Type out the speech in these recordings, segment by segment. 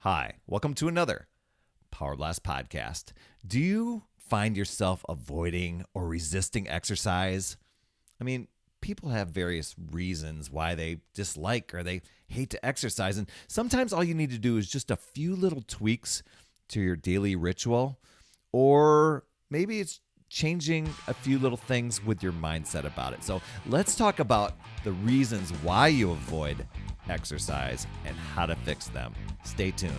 Hi, welcome to another Power Blast podcast. Do you find yourself avoiding or resisting exercise? I mean, people have various reasons why they dislike or they hate to exercise. And sometimes all you need to do is just a few little tweaks to your daily ritual, or maybe it's changing a few little things with your mindset about it. So let's talk about the reasons why you avoid exercise and how to fix them. Stay tuned.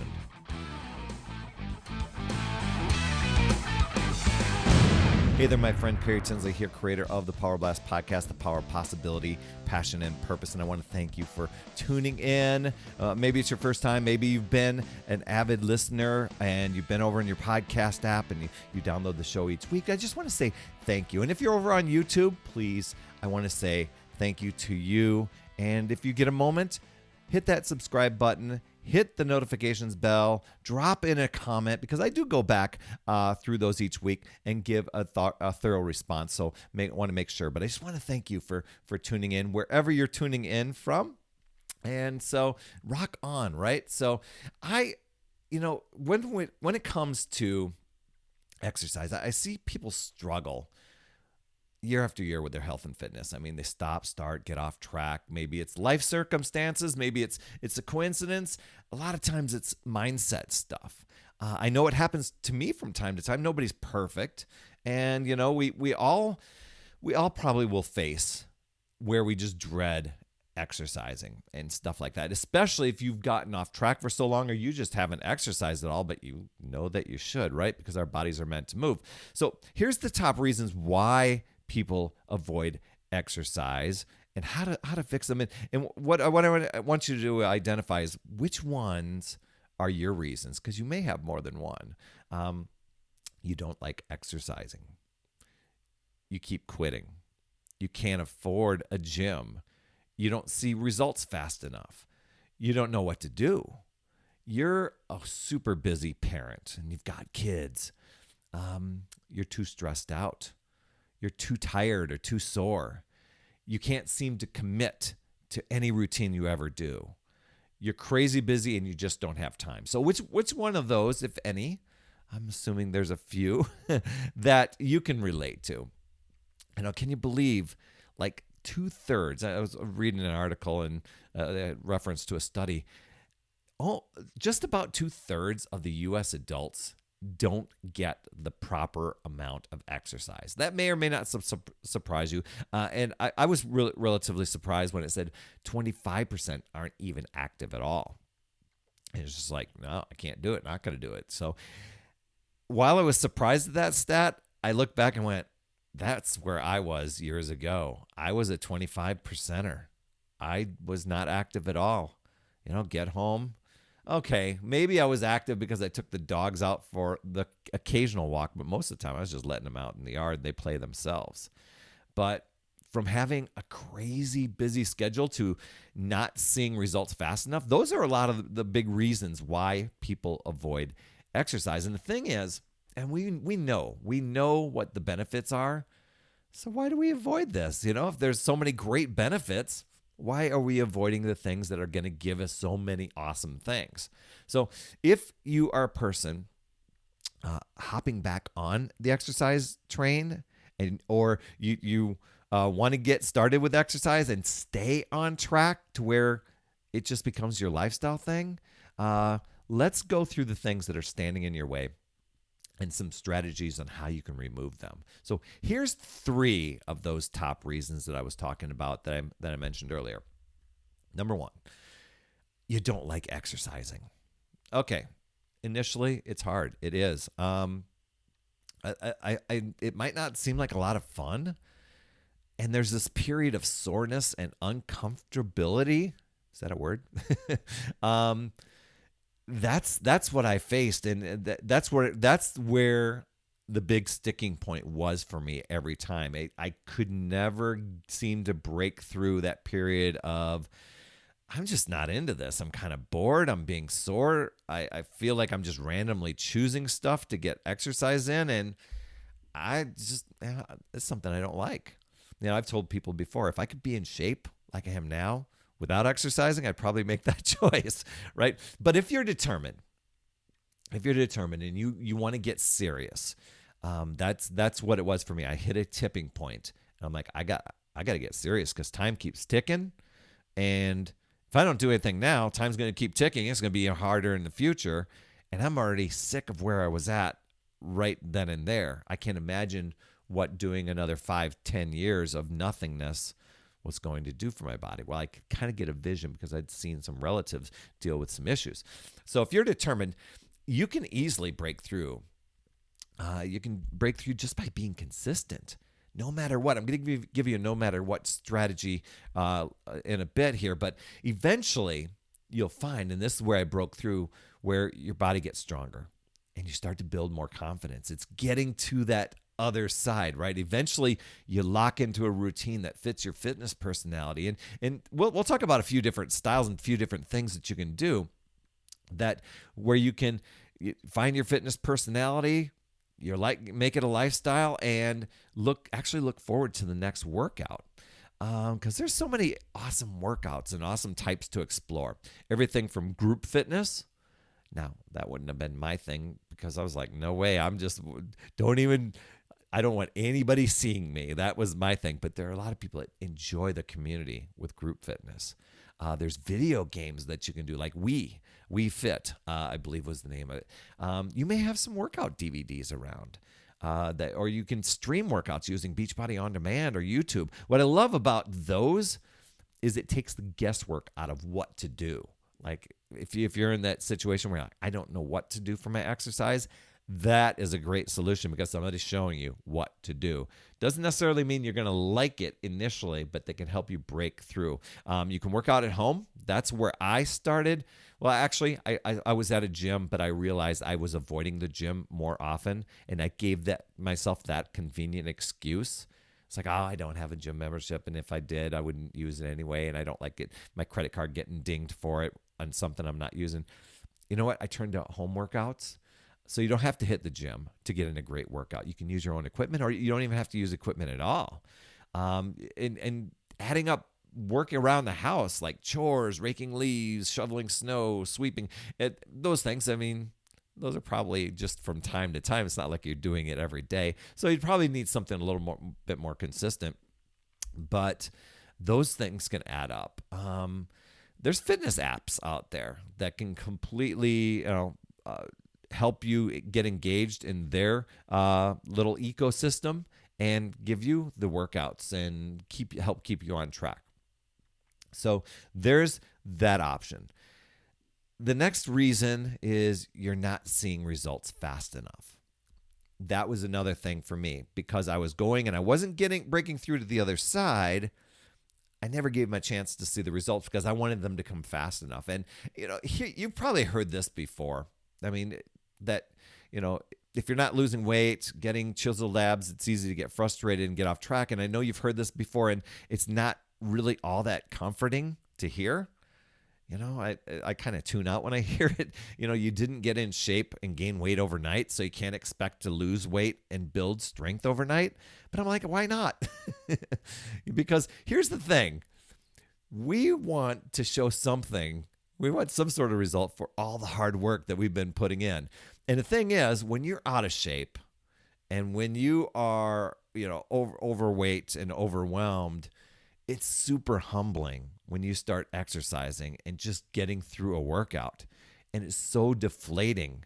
Hey there, my friend Perry Tinsley here, creator of the Power Blast podcast, the power of possibility, passion, and purpose. And I want to thank you for tuning in. Maybe it's your first time. Maybe you've been an avid listener and you've been over in your podcast app and you download the show each week. I just want to say thank you. And if you're over on YouTube, please, I want to say thank you to you. And if you get a moment, hit that subscribe button, hit the notifications bell, drop in a comment, because I do go back through those each week and give a thorough response. So want to make sure. But I just want to thank you for tuning in wherever you're tuning in from. And so rock on, right? So when it comes to exercise, I see people struggle year after year with their health and fitness. I mean, they stop, start, get off track. Maybe it's life circumstances. Maybe it's a coincidence. A lot of times it's mindset stuff. I know it happens to me from time to time. Nobody's perfect. And, we all probably will face where we just dread exercising and stuff like that, especially if you've gotten off track for so long or you just haven't exercised at all, but you know that you should, right? Because our bodies are meant to move. So here's the top reasons why people avoid exercise and how to fix them. And what I want you to identify is which ones are your reasons, because you may have more than one. You don't like exercising. You keep quitting. You can't afford a gym. You don't see results fast enough. You don't know what to do. You're a super busy parent and you've got kids. You're too stressed out. You're too tired or too sore. You can't seem to commit to any routine you ever do. You're crazy busy and you just don't have time. So which one of those, if any, I'm assuming there's a few, that you can relate to? Can you believe like 2/3? I was reading an article in reference to a study. Just about 2/3 of the U.S. adults don't get the proper amount of exercise. That may or may not surprise you. And I was relatively surprised when it said 25% aren't even active at all. And it's just like, no, I can't do it. Not going to do it. So while I was surprised at that stat, I looked back and went, that's where I was years ago. I was a 25%er. I was not active at all. Get home. Okay, maybe I was active because I took the dogs out for the occasional walk, but most of the time I was just letting them out in the yard. They play themselves. But from having a crazy busy schedule to not seeing results fast enough, those are a lot of the big reasons why people avoid exercise. And the thing is, and we know what the benefits are, so why do we avoid this? If there's so many great benefits, why are we avoiding the things that are going to give us so many awesome things? So if you are a person hopping back on the exercise train, or you want to get started with exercise and stay on track to where it just becomes your lifestyle thing, let's go through the things that are standing in your way and some strategies on how you can remove them. So here's 3 of those top reasons that I was talking about that I mentioned earlier. Number 1, you don't like exercising. Okay, initially it's hard. It is. It might not seem like a lot of fun, and there's this period of soreness and uncomfortability. Is that a word? That's what I faced, and that's where the big sticking point was for me every time. I could never seem to break through that period of, I'm just not into this. I'm kind of bored. I'm being sore. I feel like I'm just randomly choosing stuff to get exercise in, and it's something I don't like. I've told people before, if I could be in shape like I am now, without exercising, I'd probably make that choice, right? But if you're determined, if you're determined and you want to get serious, that's what it was for me. I hit a tipping point, and I'm like, I got to get serious because time keeps ticking, and if I don't do anything now, time's going to keep ticking. It's going to be harder in the future, and I'm already sick of where I was at right then and there. I can't imagine what doing another 5-10 years of nothingness was going to do for my body. Well, I could kind of get a vision because I'd seen some relatives deal with some issues. So if you're determined, you can easily break through. You can break through just by being consistent, no matter what. I'm going to give you a no matter what strategy in a bit here, but eventually you'll find, and this is where I broke through, where your body gets stronger and you start to build more confidence. It's getting to that other side, right? Eventually you lock into a routine that fits your fitness personality. And we'll talk about a few different styles and a few different things that you can do that where you can find your fitness personality, make it a lifestyle, and look forward to the next workout. Because there's so many awesome workouts and awesome types to explore. Everything from group fitness. Now, that wouldn't have been my thing because I was like, no way. I don't want anybody seeing me. That was my thing. But there are a lot of people that enjoy the community with group fitness. There's video games that you can do, like We Fit, I believe was the name of it. You may have some workout DVDs around. Or you can stream workouts using Beachbody On Demand or YouTube. What I love about those is it takes the guesswork out of what to do. Like if you're in that situation where I don't know what to do for my exercise, that is a great solution because somebody's showing you what to do. Doesn't necessarily mean you're going to like it initially, but they can help you break through. You can work out at home. That's where I started. Well, actually, I was at a gym, but I realized I was avoiding the gym more often, and I gave myself that convenient excuse. It's like, I don't have a gym membership, and if I did, I wouldn't use it anyway, and I don't like my credit card getting dinged for it on something I'm not using. You know what? I turned to home workouts. So you don't have to hit the gym to get in a great workout. You can use your own equipment, or you don't even have to use equipment at all. And adding up work around the house, like chores, raking leaves, shoveling snow, sweeping, those things, I mean, those are probably just from time to time. It's not like you're doing it every day. So you'd probably need something a little bit more consistent. But those things can add up. There's fitness apps out there that can completely, help you get engaged in their little ecosystem and give you the workouts and help keep you on track. So there's that option. The next reason is you're not seeing results fast enough. That was another thing for me because I was going and I wasn't breaking through to the other side. I never gave them a chance to see the results because I wanted them to come fast enough. And you've probably heard this before. I mean, that, if you're not losing weight, getting chiseled abs, it's easy to get frustrated and get off track. And I know you've heard this before, and it's not really all that comforting to hear. I kind of tune out when I hear it. You didn't get in shape and gain weight overnight, so you can't expect to lose weight and build strength overnight. But I'm like, why not? Because here's the thing. We want to show something. We want some sort of result for all the hard work that we've been putting in. And the thing is, when you're out of shape and when you are, overweight and overwhelmed, it's super humbling when you start exercising and just getting through a workout. And it's so deflating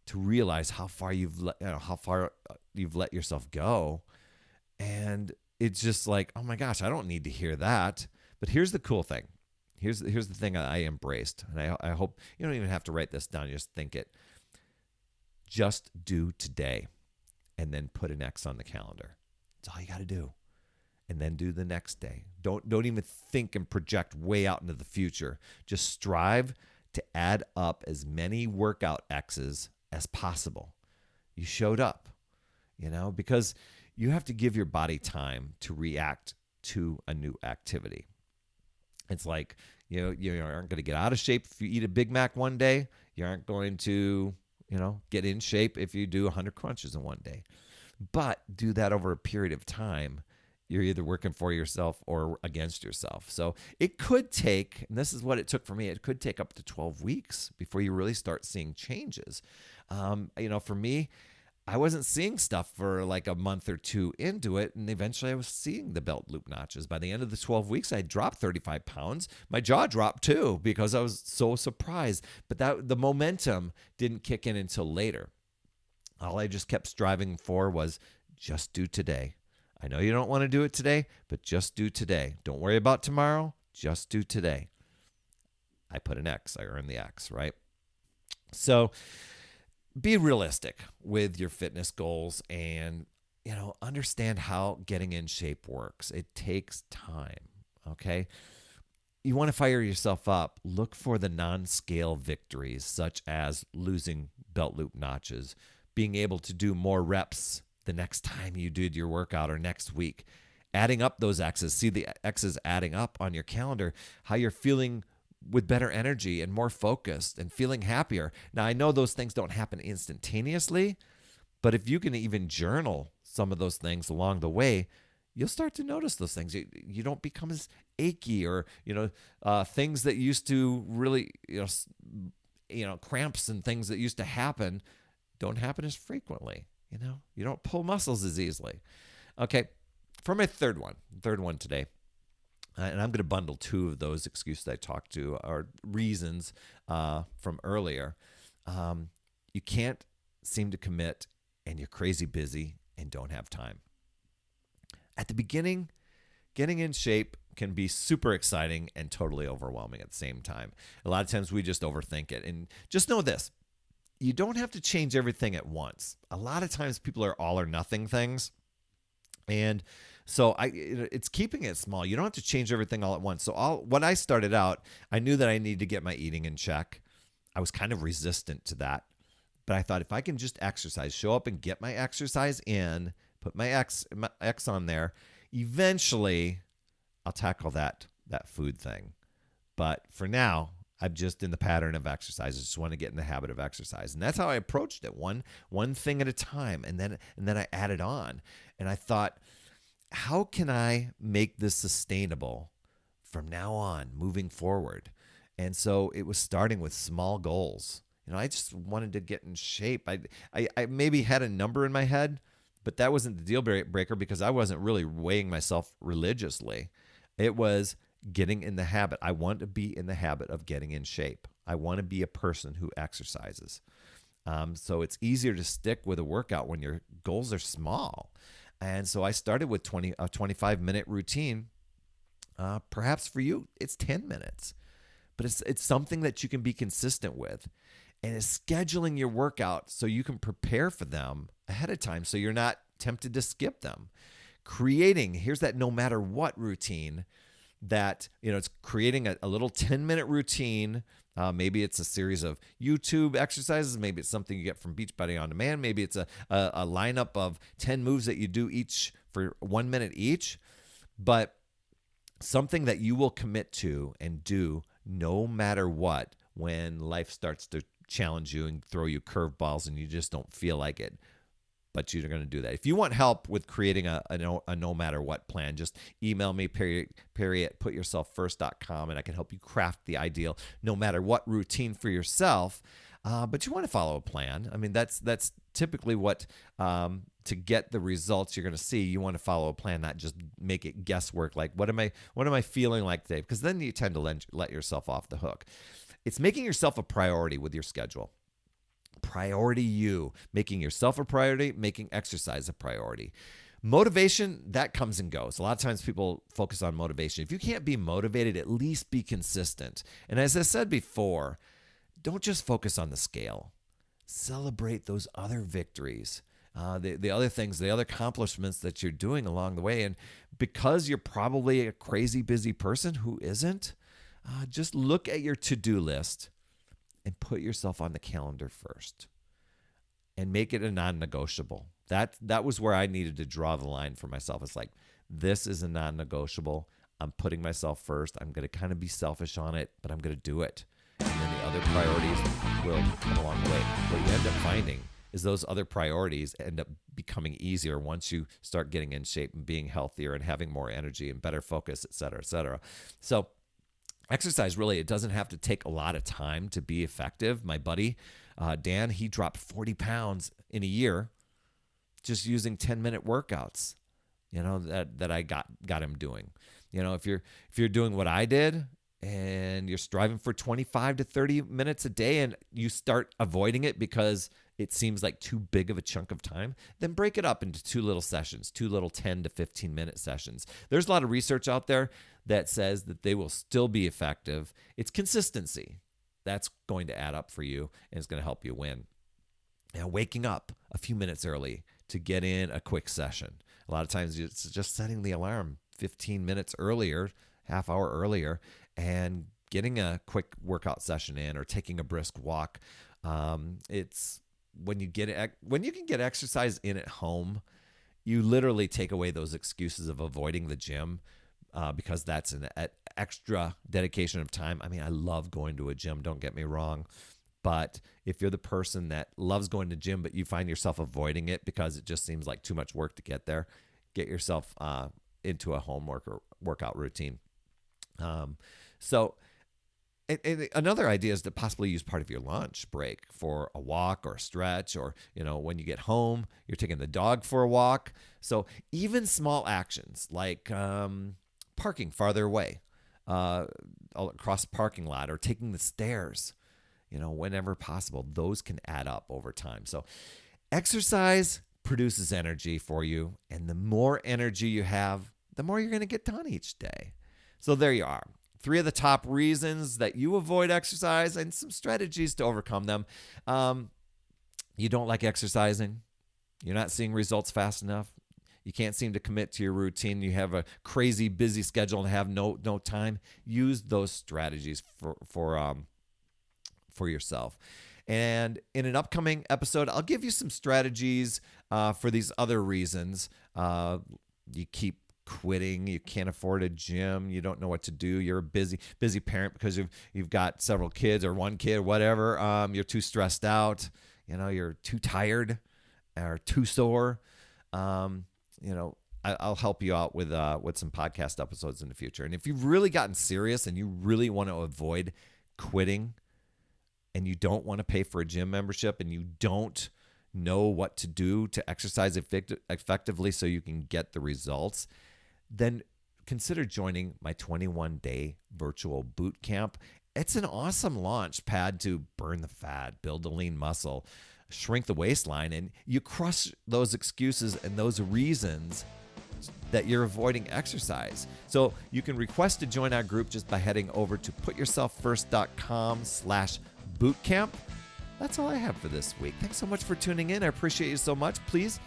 to realize how far you've let yourself go. And it's just like, oh my gosh, I don't need to hear that. But here's the cool thing. Here's the thing I embraced, and I hope you don't even have to write this down. You just think it. Just do today, and then put an X on the calendar. That's all you got to do, and then do the next day. Don't even think and project way out into the future. Just strive to add up as many workout X's as possible. You showed up, because you have to give your body time to react to a new activity. It's like, you aren't going to get out of shape if you eat a Big Mac one day. You aren't going to, get in shape if you do 100 crunches in one day. But do that over a period of time. you're either working for yourself or against yourself. So it could take, and this is what it took for me, it could take up to 12 weeks before you really start seeing changes. For me, I wasn't seeing stuff for like a month or two into it, and eventually I was seeing the belt loop notches. By the end of the 12 weeks, I dropped 35 pounds. My jaw dropped too because I was so surprised. But the momentum didn't kick in until later. All I just kept striving for was just do today. I know you don't want to do it today, but just do today. Don't worry about tomorrow. Just do today. I put an X. I earned the X, right? So be realistic with your fitness goals and, understand how getting in shape works. It takes time, okay? You want to fire yourself up. Look for the non-scale victories, such as losing belt loop notches, being able to do more reps the next time you did your workout or next week, adding up those X's. See the X's adding up on your calendar, how you're feeling with better energy and more focused and feeling happier. Now, I know those things don't happen instantaneously, but if you can even journal some of those things along the way, you'll start to notice those things. You don't become as achy or, things that used to really, cramps and things that used to happen don't happen as frequently. You don't pull muscles as easily. Okay, for my third one today, and I'm going to bundle two of those excuses I talked to or reasons from earlier. You can't seem to commit, and you're crazy busy and don't have time. At the beginning, getting in shape can be super exciting and totally overwhelming at the same time. A lot of times we just overthink it. And just know this. You don't have to change everything at once. A lot of times people are all or nothing things. And so it's keeping it small. You don't have to change everything all at once. So when I started out, I knew that I needed to get my eating in check. I was kind of resistant to that. But I thought if I can just exercise, show up and get my exercise in, put my X on there, eventually I'll tackle that food thing. But for now, I'm just in the pattern of exercise. I just want to get in the habit of exercise. And that's how I approached it, one thing at a time. And then I added on. And I thought, how can I make this sustainable from now on, moving forward? And so it was starting with small goals. I just wanted to get in shape. I maybe had a number in my head, but that wasn't the deal breaker because I wasn't really weighing myself religiously. It was getting in the habit. I want to be in the habit of getting in shape. I want to be a person who exercises. So it's easier to stick with a workout when your goals are small. And so I started with a 25-minute routine. Perhaps for you, it's 10 minutes. But it's something that you can be consistent with. And it's scheduling your workout so you can prepare for them ahead of time so you're not tempted to skip them. Here's that no matter what routine that, it's creating a little 10-minute routine. Maybe it's a series of YouTube exercises. Maybe it's something you get from Beachbody On Demand. Maybe it's a lineup of 10 moves that you do each for 1 minute each. But something that you will commit to and do no matter what when life starts to challenge you and throw you curveballs and you just don't feel like it. But you're going to do that. If you want help with creating a no matter what plan, just email me, Perry at putyourselffirst.com, and I can help you craft the ideal no matter what routine for yourself. But you want to follow a plan. I mean, that's typically what, to get the results you're going to see, you want to follow a plan, not just make it guesswork. Like, what am I feeling like today? Because then you tend to let yourself off the hook. It's making yourself a priority with your schedule. Priority you, making yourself a priority, making exercise a priority. Motivation, that comes and goes. A lot of times people focus on motivation. If you can't be motivated, at least be consistent. And as I said before, don't just focus on the scale. Celebrate those other victories, the other things, the other accomplishments that you're doing along the way. And because you're probably a crazy busy person who isn't, just look at your to-do list and put yourself on the calendar first and make it a non-negotiable. That was where I needed to draw the line for myself. It's like, this is a non-negotiable. I'm putting myself first. I'm going to kind of be selfish on it, but I'm going to do it. And then the other priorities will come along the way. What you end up finding is those other priorities end up becoming easier once you start getting in shape and being healthier and having more energy and better focus, et cetera, et cetera. So exercise, really, it doesn't have to take a lot of time to be effective. My buddy, Dan, he dropped 40 pounds in a year just using 10-minute workouts, that I got him doing. If you're doing what I did and you're striving for 25 to 30 minutes a day and you start avoiding it because it seems like too big of a chunk of time, then break it up into two little sessions, two little 10 to 15-minute sessions. There's a lot of research out there that says that they will still be effective. It's consistency. That's going to add up for you and it's going to help you win. Now, waking up a few minutes early to get in a quick session. A lot of times it's just setting the alarm 15 minutes earlier, half hour earlier, and getting a quick workout session in or taking a brisk walk. It's when you can get exercise in at home, you literally take away those excuses of avoiding the gym because that's an extra dedication of time. I mean, I love going to a gym, don't get me wrong. But if you're the person that loves going to gym, but you find yourself avoiding it because it just seems like too much work to get there, get yourself into a home workout routine. So another idea is to possibly use part of your lunch break for a walk or a stretch, or, when you get home, you're taking the dog for a walk. So even small actions like parking farther away across the parking lot or taking the stairs, whenever possible, those can add up over time. So exercise produces energy for you, and the more energy you have, the more you're going to get done each day. So there you are. 3 of the top reasons that you avoid exercise and some strategies to overcome them. You don't like exercising. You're not seeing results fast enough. You can't seem to commit to your routine. You have a crazy busy schedule and have no time. Use those strategies for yourself. And in an upcoming episode, I'll give you some strategies for these other reasons. You keep quitting, you can't afford a gym, you don't know what to do, you're a busy parent because you've got several kids or one kid, whatever. You're too stressed out, you're too tired or too sore. I'll help you out with some podcast episodes in the future. And if you've really gotten serious and you really want to avoid quitting, and you don't want to pay for a gym membership, and you don't know what to do to exercise effectively so you can get the results, then consider joining my 21-day virtual boot camp. It's an awesome launch pad to burn the fat, build a lean muscle, shrink the waistline, and you crush those excuses and those reasons that you're avoiding exercise. So you can request to join our group just by heading over to putyourselffirst.com/bootcamp. That's all I have for this week. Thanks so much for tuning in. I appreciate you so much. Please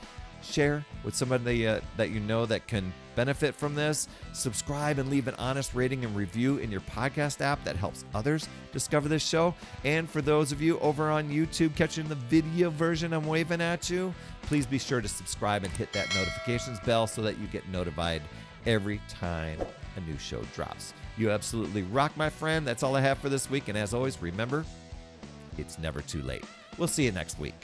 share with somebody that you know that can benefit from this. Subscribe and leave an honest rating and review in your podcast app. That helps others discover this show. And for those of you over on YouTube catching the video version, I'm waving at you. Please be sure to subscribe and hit that notifications bell so that you get notified every time a new show drops. You absolutely rock, my friend. That's all I have for this week. And as always, remember, it's never too late. We'll see you next week.